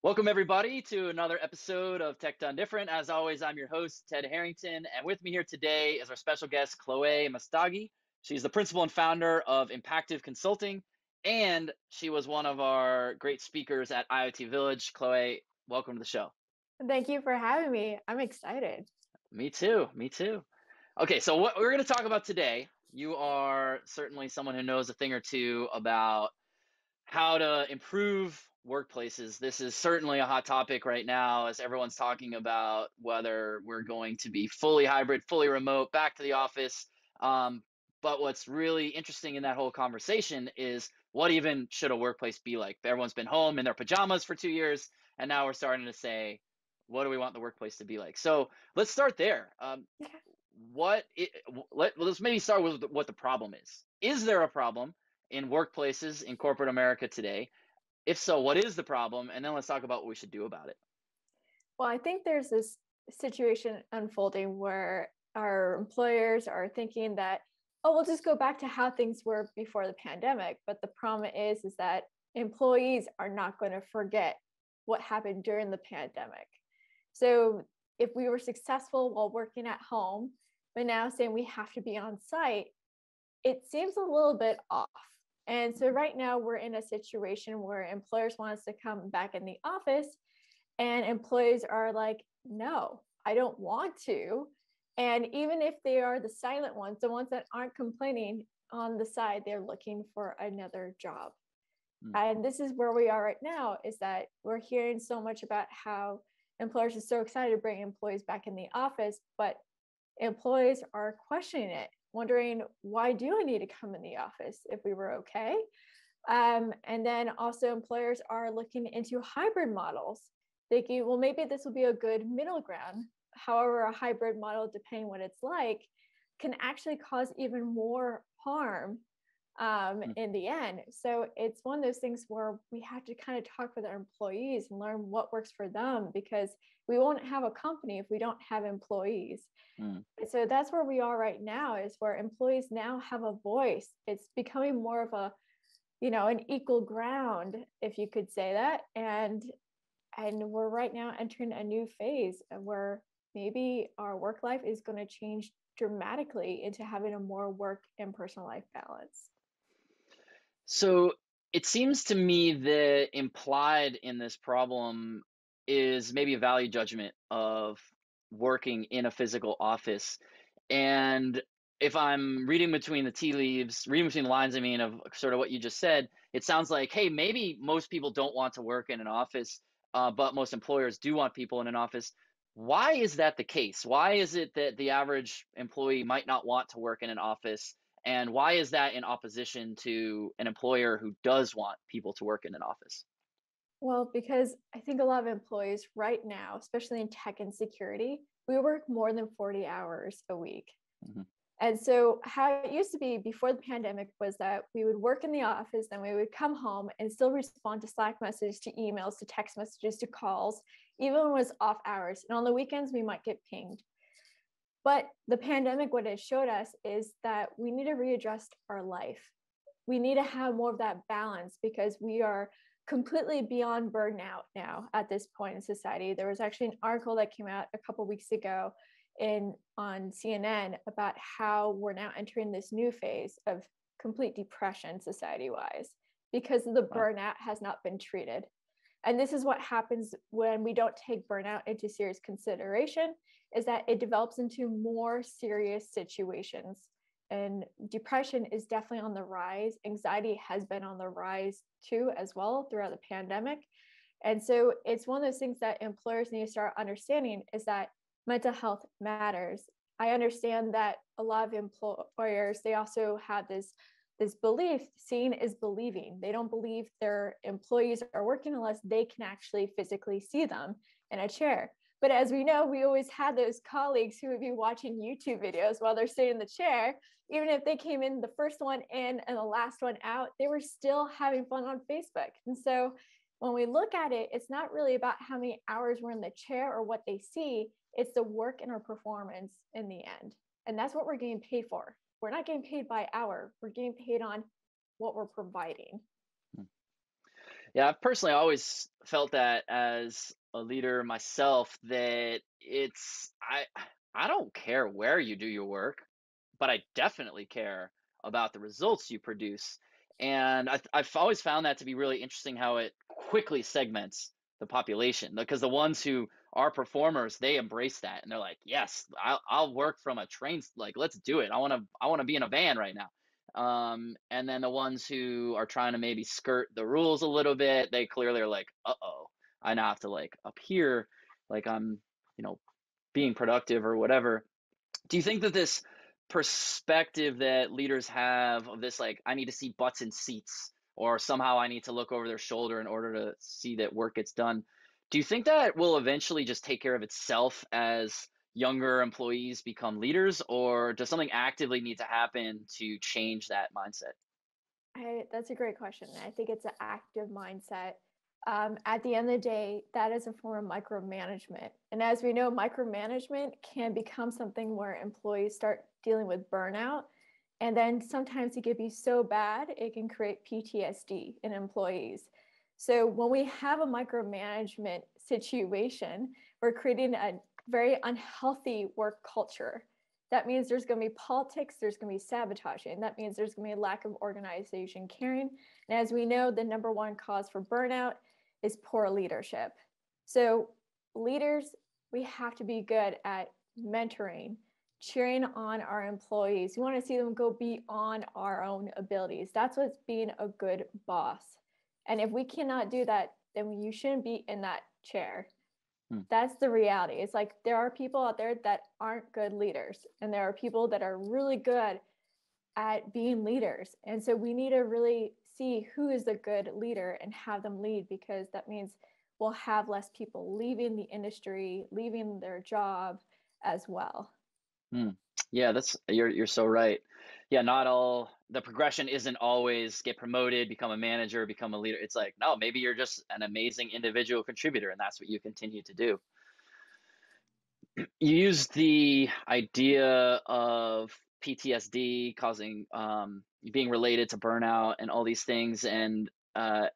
Welcome, everybody, to another episode of Tech Done Different. As always, I'm your host, Ted Harrington, and with me here today is our special guest, Chloé Messdaghi. She's the principal and founder of Impactive Consulting, and she was one of our great speakers at IoT Village. Chloé, welcome to the show. Thank you for having me. I'm excited. Me too. Okay, so what we're going to talk about today, you are certainly someone who knows a thing or two about how to improve workplaces. This is certainly a hot topic right now as everyone's talking about whether we're going to be fully hybrid, fully remote, back to the office. But what's really interesting in that whole conversation is what even should a workplace be like? Everyone's been home in their pajamas for 2 years, and now we're starting to say, what do we want the workplace to be like? So let's start there. Let's maybe start with what the problem is. Is there a problem in workplaces in corporate America today? If so, what is the problem? And then let's talk about what we should do about it. Well, I think there's this situation unfolding where our employers are thinking that, oh, we'll just go back to how things were before the pandemic. But the problem is that employees are not going to forget what happened during the pandemic. So if we were successful while working at home, but now saying we have to be on site, it seems a little bit off. And so right now we're in a situation where employers want us to come back in the office and employees are like, no, I don't want to. And even if they are the silent ones, the ones that aren't complaining on the side, they're looking for another job. And this is where we are right now, is that we're hearing so much about how employers are so excited to bring employees back in the office, but employees are questioning it, wondering, why do I need to come in the office if we were okay? And then also employers are looking into hybrid models, thinking, well, maybe this will be a good middle ground. However, a hybrid model, depending what it's like, can actually cause even more harm in the end. So it's one of those things where we have to kind of talk with our employees and learn what works for them, because we won't have a company if we don't have employees. So that's where we are right now, is where employees now have a voice. It's becoming more of a, an equal ground, if you could say that. And we're right now entering a new phase where maybe our work life is going to change dramatically into having a more work and personal life balance. So it seems to me that implied in this problem is maybe a value judgment of working in a physical office. And if I'm reading between the lines, of sort of what you just said, it sounds like, hey, maybe most people don't want to work in an office, but most employers do want people in an office. Why is that the case? Why is it that the average employee might not want to work in an office? And why is that in opposition to an employer who does want people to work in an office? Well, because I think a lot of employees right now, especially in tech and security, we work more than 40 hours a week. And so how it used to be before the pandemic was that we would work in the office, then we would come home and still respond to Slack messages, to emails, to text messages, to calls, even when it was off hours. And on the weekends, we might get pinged. But the pandemic, what it showed us is that we need to readjust our life. We need to have more of that balance, because we are completely beyond burnout now at this point in society. There was actually an article that came out a couple of weeks ago on CNN about how we're now entering this new phase of complete depression society-wise, because the burnout has not been treated. And this is what happens when we don't take burnout into serious consideration, is that it develops into more serious situations. And depression is definitely on the rise. Anxiety has been on the rise too, as well, throughout the pandemic. And so it's one of those things that employers need to start understanding, is that mental health matters. I understand that a lot of employers, they also have this belief, seeing is believing. They don't believe their employees are working unless they can actually physically see them in a chair. But as we know, we always had those colleagues who would be watching YouTube videos while they're sitting in the chair. Even if they came in the first one in and the last one out, they were still having fun on Facebook. And so when we look at it, it's not really about how many hours we're in the chair or what they see. It's the work and our performance in the end. And that's what we're getting paid for. We're not getting paid by hour. We're getting paid on what we're providing. Yeah, I've personally always felt that as a leader myself, that I don't care where you do your work, but I definitely care about the results you produce. And I've always found that to be really interesting how it quickly segments the population, because the ones who are performers, they embrace that and they're like, yes, I'll work from a train. Like, let's do it. I want to be in a van right now. And then the ones who are trying to maybe skirt the rules a little bit, they clearly are like, uh-oh, I now have to like appear like I'm, you know, being productive or whatever. Do you think that this perspective that leaders have of this, like, I need to see butts in seats, or somehow I need to look over their shoulder in order to see that work gets done, do you think that will eventually just take care of itself as younger employees become leaders, or does something actively need to happen to change that mindset? That's a great question. I think it's an active mindset. At the end of the day, that is a form of micromanagement. And as we know, micromanagement can become something where employees start dealing with burnout. And then sometimes it can be so bad, it can create PTSD in employees. So when we have a micromanagement situation, we're creating a very unhealthy work culture. That means there's going to be politics, there's going to be sabotaging. That means there's going to be a lack of organization caring. And as we know, the number one cause for burnout is poor leadership. So, leaders, we have to be good at mentoring, cheering on our employees. We want to see them go beyond our own abilities. That's what's being a good boss. And if we cannot do that, then you shouldn't be in that chair. Hmm. That's the reality. It's like there are people out there that aren't good leaders, and there are people that are really good at being leaders. And so we need to really see who is a good leader and have them lead, because that means we'll have less people leaving the industry, leaving their job as well. Hmm. Yeah, that's you're so right. Yeah, not all the progression isn't always get promoted, become a manager, become a leader. It's like, no, maybe you're just an amazing individual contributor and that's what you continue to do. You used the idea of PTSD causing being related to burnout and all these things. And I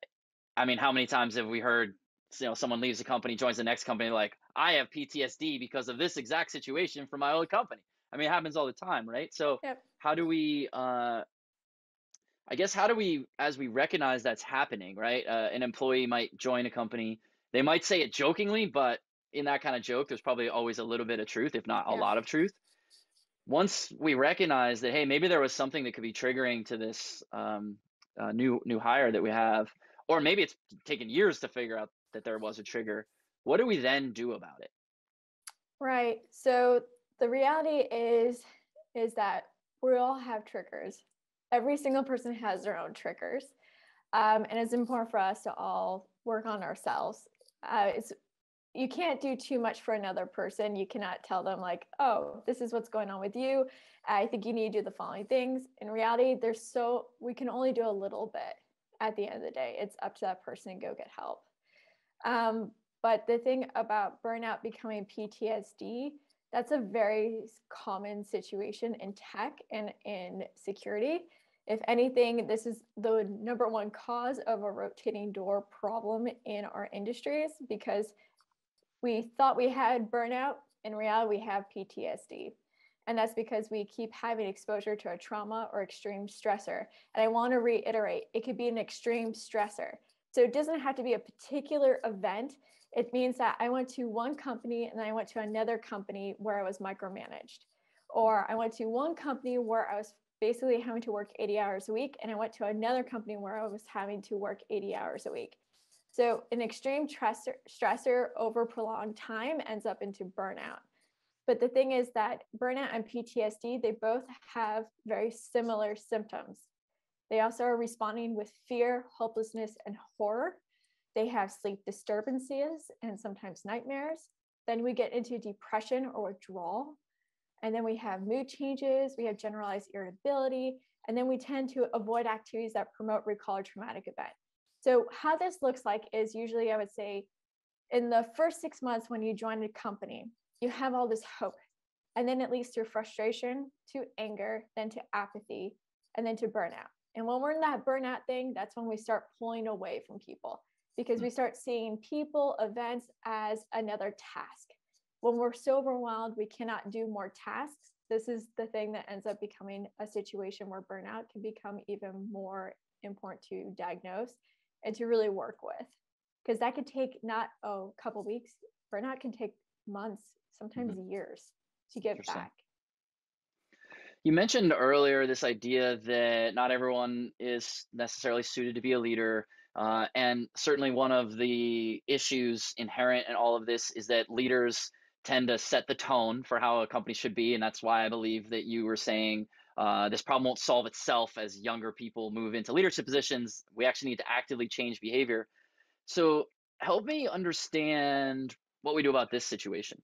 mean, how many times have we heard, someone leaves a company, joins the next company, like, I have PTSD because of this exact situation from my old company. I mean, it happens all the time, right? So Yep. how do we I guess, how do we, as we recognize that's happening, right? An employee might join a company. They might say it jokingly, but in that kind of joke, there's probably always a little bit of truth, if not a Yeah. lot of truth. Once we recognize that, hey, maybe there was something that could be triggering to this new hire that we have, or maybe it's taken years to figure out that there was a trigger. What do we then do about it? Right. So the reality is that we all have triggers. Every single person has their own triggers. And it's important for us to all work on ourselves. It's You can't do too much for another person. You cannot tell them like, oh, this is what's going on with you. I think you need to do the following things. In reality, we can only do a little bit at the end of the day. It's up to that person to go get help. Um, but the thing about burnout becoming PTSD, that's a very common situation in tech and in security. If anything, this is the number one cause of a rotating door problem in our industries, because we thought we had burnout. In reality, we have PTSD. And that's because we keep having exposure to a trauma or extreme stressor. And I want to reiterate, it could be an extreme stressor. So it doesn't have to be a particular event. It means that I went to one company and then I went to another company where I was micromanaged. Or I went to one company where I was basically having to work 80 hours a week, and I went to another company where I was having to work 80 hours a week. So an extreme stressor over prolonged time ends up into burnout. But the thing is that burnout and PTSD, they both have very similar symptoms. They also are responding with fear, hopelessness, and horror. They have sleep disturbances and sometimes nightmares. Then we get into depression or withdrawal. And then we have mood changes, we have generalized irritability, and then we tend to avoid activities that promote recall or traumatic event. So how this looks like is usually, I would say, in the first 6 months when you join a company, you have all this hope. And then it leads to frustration, to anger, then to apathy, and then to burnout. And when we're in that burnout thing, that's when we start pulling away from people. because we start seeing people, events as another task. When we're so overwhelmed, we cannot do more tasks. This is the thing that ends up becoming a situation where burnout can become even more important to diagnose and to really work with. Because that could take not a couple weeks, burnout can take months, sometimes years to get back. You mentioned earlier this idea that not everyone is necessarily suited to be a leader. And certainly one of the issues inherent in all of this is that leaders tend to set the tone for how a company should be. And that's why I believe that you were saying this problem won't solve itself as younger people move into leadership positions. We actually need to actively change behavior. So help me understand what we do about this situation.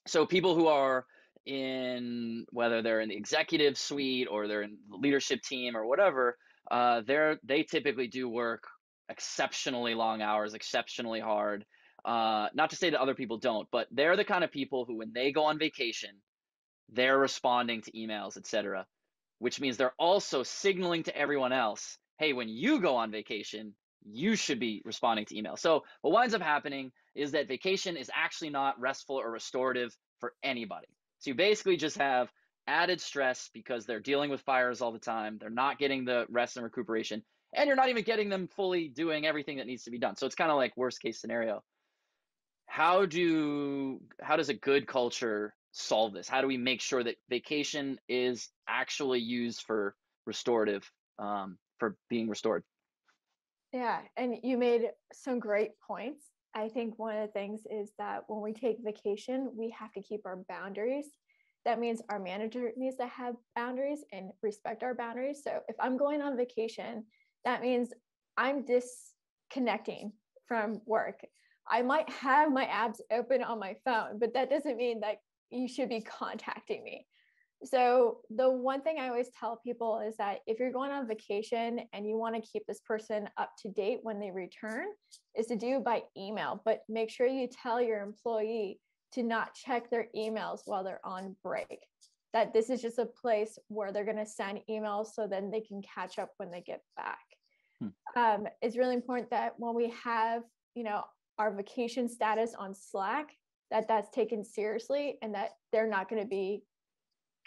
So people who are in, whether they're in the executive suite or they're in the leadership team or whatever, they typically do work exceptionally long hours, exceptionally hard. Not to say that other people don't, but they're the kind of people who, when they go on vacation, they're responding to emails, etc., which means they're also signaling to everyone else, hey, when you go on vacation, you should be responding to emails. So what winds up happening is that vacation is actually not restful or restorative for anybody. So you basically just have added stress because they're dealing with fires all the time. They're not getting the rest and recuperation, and you're not even getting them fully doing everything that needs to be done. So it's kind of like worst case scenario. How does a good culture solve this? How do we make sure that vacation is actually used for restorative, for being restored? Yeah, and you made some great points. I think one of the things is that when we take vacation, we have to keep our boundaries. That means our manager needs to have boundaries and respect our boundaries. So if I'm going on vacation, that means I'm disconnecting from work. I might have my apps open on my phone, but that doesn't mean that you should be contacting me. So the one thing I always tell people is that if you're going on vacation and you want to keep this person up to date when they return, is to do by email, but make sure you tell your employee to not check their emails while they're on break. That this is just a place where they're going to send emails so then they can catch up when they get back. It's really important that when we have, our vacation status on Slack, that's taken seriously and that they're not going to be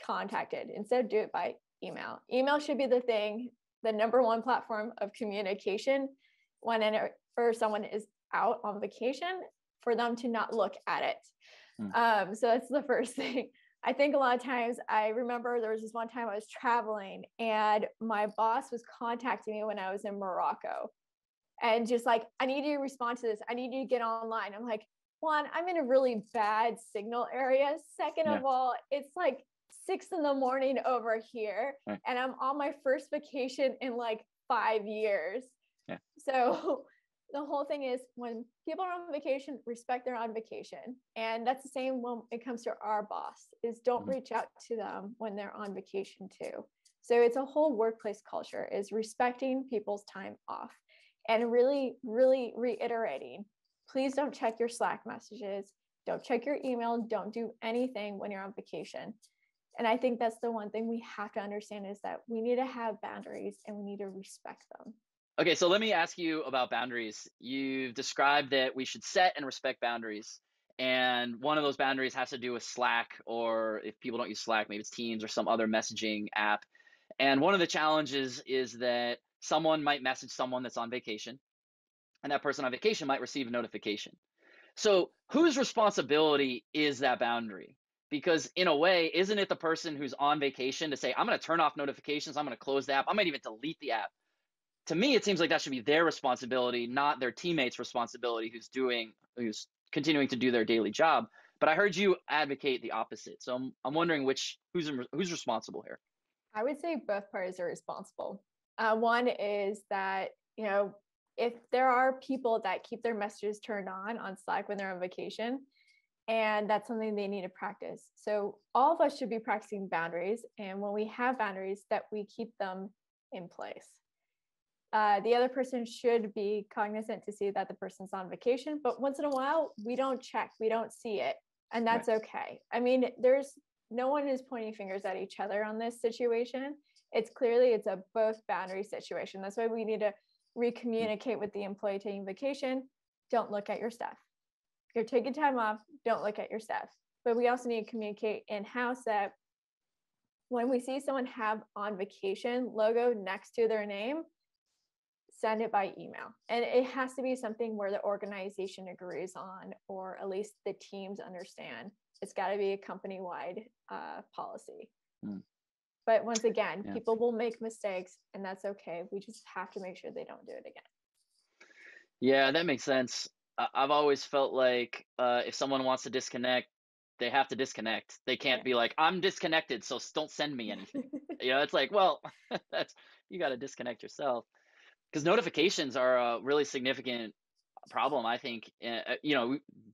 contacted. Instead, do it by email. Email should be the number one platform of communication whenever someone is out on vacation, for them to not look at it. So that's the first thing. I think a lot of times, I remember there was this one time I was traveling and my boss was contacting me when I was in Morocco and just like, I need you to respond to this. I need you to get online. I'm like, one, I'm in a really bad signal area. Second of all, it's like 6 a.m. over here, and I'm on my first vacation in like 5 years. So the whole thing is, when people are on vacation, respect they're on vacation. And that's the same when it comes to our boss, is don't reach out to them when they're on vacation too. So it's a whole workplace culture, is respecting people's time off and really, really reiterating, please don't check your Slack messages. Don't check your email. Don't do anything when you're on vacation. And I think that's the one thing we have to understand, is that we need to have boundaries and we need to respect them. Okay, so let me ask you about boundaries. You've described that we should set and respect boundaries. And one of those boundaries has to do with Slack, or if people don't use Slack, maybe it's Teams or some other messaging app. And one of the challenges is that someone might message someone that's on vacation, and that person on vacation might receive a notification. So whose responsibility is that boundary? Because in a way, isn't it the person who's on vacation to say, I'm going to turn off notifications, I'm going to close the app, I might even delete the app? To me, it seems like that should be their responsibility, not their teammates' responsibility who's continuing to do their daily job. But I heard you advocate the opposite. So I'm wondering who's responsible here? I would say both parties are responsible. One is that, if there are people that keep their messages turned on Slack when they're on vacation, and that's something they need to practice. So all of us should be practicing boundaries. And when we have boundaries, that we keep them in place. The other person should be cognizant to see that the person's on vacation, but once in a while, we don't check, we don't see it. And that's okay. I mean, no one is pointing fingers at each other on this situation. It's a both boundary situation. That's why we need to we communicate with the employee taking vacation, don't look at your stuff. If you're taking time off, don't look at your stuff. But we also need to communicate in-house that when we see someone have on vacation logo next to their name, send it by email. And it has to be something where the organization agrees on, or at least the teams understand. It's got to be a company-wide policy. But once again, people will make mistakes, and that's okay. We just have to make sure they don't do it again. Yeah, that makes sense. I've always felt like if someone wants to disconnect, they have to disconnect. They can't be like, I'm disconnected, so don't send me anything. It's like, well, you got to disconnect yourself, because notifications are a really significant problem, I think.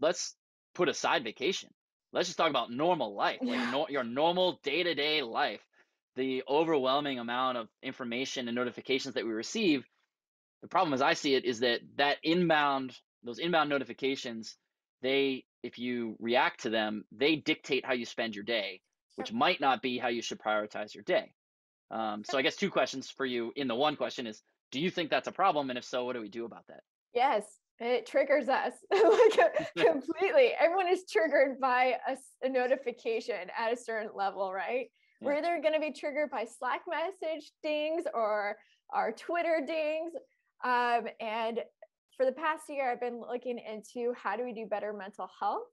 Let's put aside vacation. Let's just talk about normal life, like your normal day-to-day life. The overwhelming amount of information and notifications that we receive. The problem, as I see it, is that those inbound notifications, if you react to them, they dictate how you spend your day, which might not be how you should prioritize your day. So I guess 2 questions for you in the one question is, do you think that's a problem? And if so, what do we do about that? Yes, it triggers us completely. Everyone is triggered by a notification at a certain level, right? Yeah. We're either going to be triggered by Slack message dings or our Twitter dings. And for the past year, I've been looking into how do we do better mental health.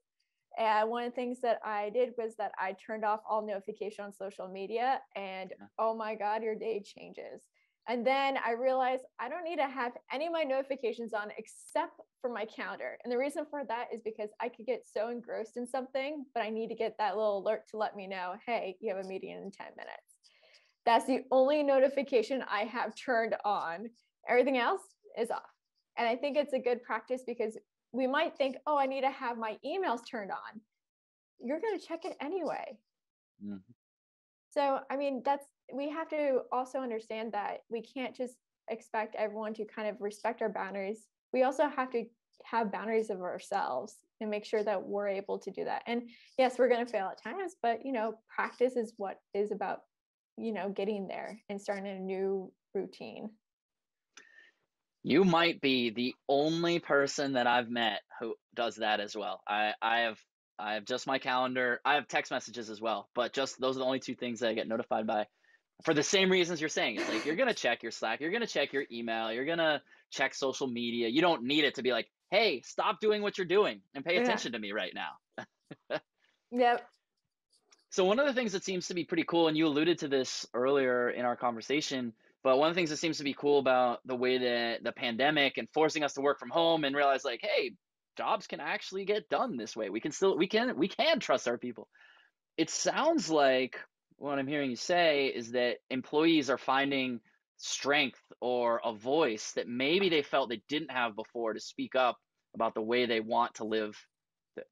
And one of the things that I did was that I turned off all notification on social media, and oh my God, your day changes. And then I realized I don't need to have any of my notifications on except for my calendar. And the reason for that is because I could get so engrossed in something, but I need to get that little alert to let me know, hey, you have a meeting in 10 minutes. That's the only notification I have turned on. Everything else is off. And I think it's a good practice, because we might think, oh, I need to have my emails turned on. You're going to check it anyway. Mm-hmm. So, I mean, we have to also understand that we can't just expect everyone to kind of respect our boundaries. We also have to have boundaries of ourselves and make sure that we're able to do that. And yes, we're going to fail at times, but, practice is what is about, getting there and starting a new routine. You might be the only person that I've met who does that as well. I have just my calendar. I have text messages as well, but just those are the only 2 things that I get notified by, for the same reasons you're saying. It's like, you're going to check your Slack, you're going to check your email, you're going to check social media. You don't need it to be like, hey, stop doing what you're doing and pay attention to me right now. Yep. So one of the things that seems to be pretty cool, and you alluded to this earlier in our conversation, but one of the things that seems to be cool about the way that the pandemic and forcing us to work from home and realize, like, hey, jobs can actually get done this way. We can trust our people. It sounds like what I'm hearing you say is that employees are finding strength or a voice that maybe they felt they didn't have before to speak up about the way they want to live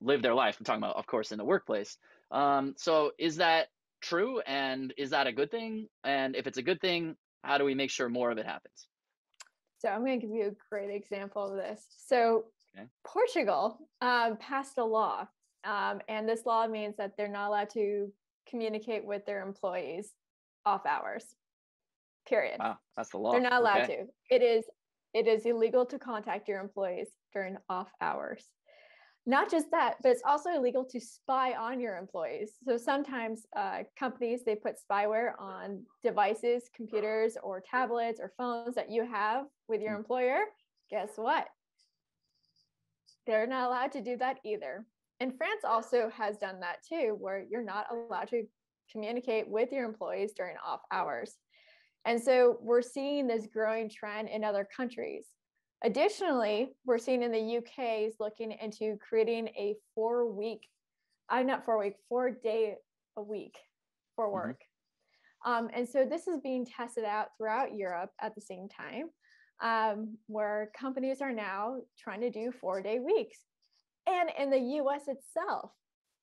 their life. I'm talking about, of course, in the workplace. So is that true? And is that a good thing? And if it's a good thing, how do we make sure more of it happens? So I'm going to give you a great example of this. So Portugal passed a law, and this law means that they're not allowed to communicate with their employees off hours, period. Wow, that's the law. They're not allowed to. It is illegal to contact your employees during off hours. Not just that, but it's also illegal to spy on your employees. So sometimes companies, they put spyware on devices, computers, or tablets or phones that you have with your employer. Guess what? They're not allowed to do that either. And France also has done that too, where you're not allowed to communicate with your employees during off hours. And so we're seeing this growing trend in other countries. Additionally, we're seeing in the UK is looking into creating a 4-day a week for work. And so this is being tested out throughout Europe at the same time, where companies are now trying to do 4-day weeks. And in the US itself,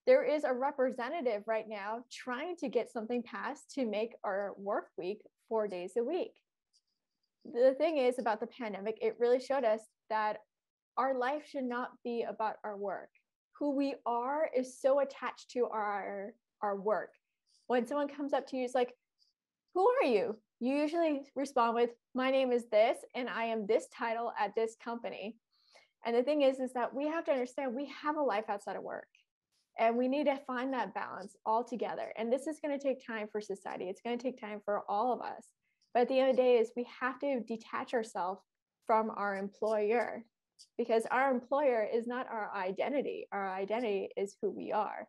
there is a representative right now trying to get something passed to make our work week 4 days a week. The thing is about the pandemic, it really showed us that our life should not be about our work. Who we are is so attached to our work. When someone comes up to you, it's like, who are you? you usually respond with, my name is this, and I am this title at this company. And the thing is that we have to understand we have a life outside of work, and we need to find that balance all together. And this is going to take time for society. It's going to take time for all of us. But at the end of the day is we have to detach ourselves from our employer, because our employer is not our identity. Our identity is who we are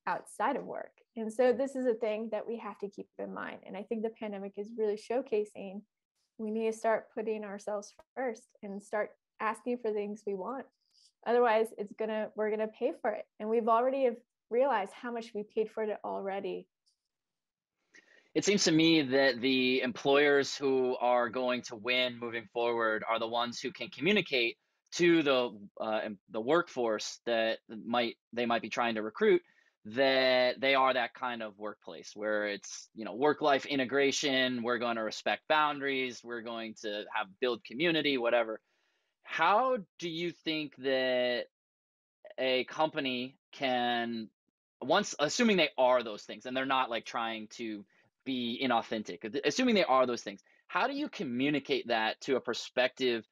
outside of work. And so this is a thing that we have to keep in mind. And I think the pandemic is really showcasing we need to start putting ourselves first and start asking for things we want. Otherwise, we're gonna pay for it. And we've already have realized how much we paid for it already. It seems to me that the employers who are going to win moving forward are the ones who can communicate to the workforce that they might be trying to recruit, that they are that kind of workplace where it's, work-life integration. We're going to respect boundaries. We're going to build community, whatever. How do you think that a company can, once assuming they are those things and they're not like trying to be inauthentic, assuming they are those things, how do you communicate that to a prospective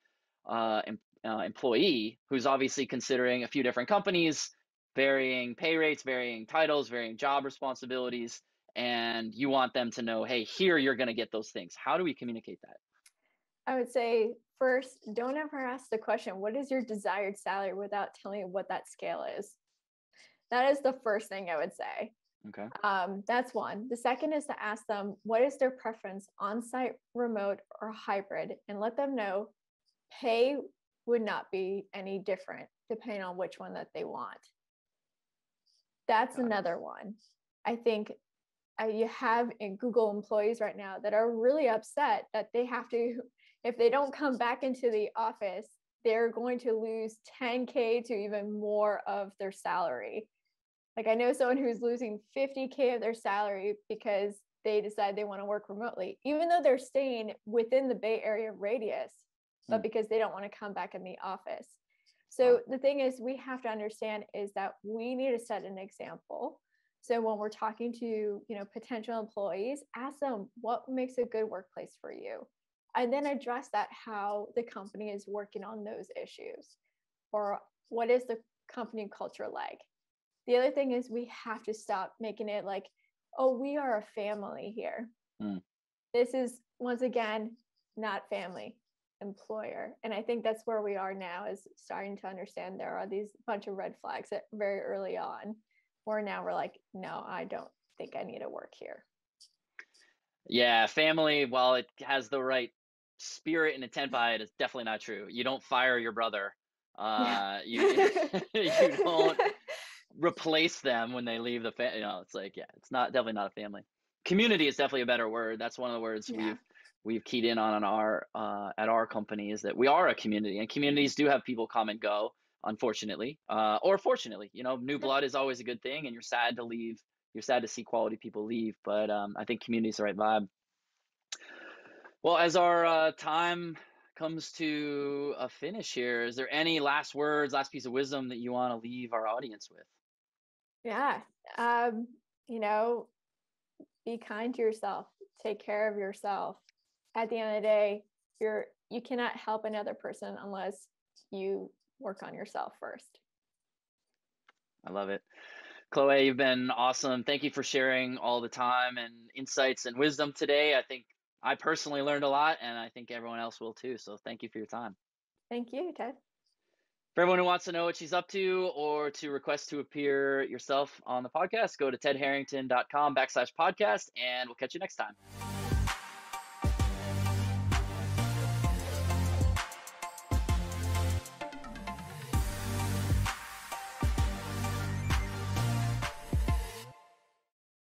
employee who's obviously considering a few different companies, varying pay rates, varying titles, varying job responsibilities, and you want them to know, hey, here you're going to get those things? How do we communicate that? I would say first, don't ever ask the question, what is your desired salary, without telling you what that scale is. That is the first thing I would say. Okay. That's one. The second is to ask them, what is their preference, on-site, remote, or hybrid, and let them know pay would not be any different depending on which one that they want. That's another one. I think you have in Google employees right now that are really upset that they have to, if they don't come back into the office, they're going to lose 10K to even more of their salary. Like I know someone who's losing 50K of their salary because they decide they want to work remotely, even though they're staying within the Bay Area radius, but because they don't want to come back in the office. So the thing is, we have to understand is that we need to set an example. So when we're talking to, potential employees, ask them what makes a good workplace for you, and then address that how the company is working on those issues, or what is the company culture like. The other thing is we have to stop making it like, oh, we are a family here. This is, once again, not family, employer. And I think that's where we are now, is starting to understand there are these bunch of red flags that very early on, where now we're like, no, I don't think I need to work here. Yeah, family, while it has the right spirit and intent behind it, it's definitely not true. You don't fire your brother. You you don't replace them when they leave the family. It's like, yeah, it's definitely not a family. Community is definitely a better word. That's one of the words we've keyed in on our at our company, is that we are a community, and communities do have people come and go, unfortunately, or fortunately. New blood is always a good thing, and you're sad to leave. You're sad to see quality people leave, but I think community is the right vibe. Well, as our time comes to a finish here, is there any last words, last piece of wisdom that you want to leave our audience with? Yeah. Be kind to yourself. Take care of yourself. At the end of the day, you cannot help another person unless you work on yourself first. I love it. Chloé, you've been awesome. Thank you for sharing all the time and insights and wisdom today. I think I personally learned a lot, and I think everyone else will too. So thank you for your time. Thank you, Ted. For everyone who wants to know what she's up to, or to request to appear yourself on the podcast, go to tedharrington.com/podcast, and we'll catch you next time.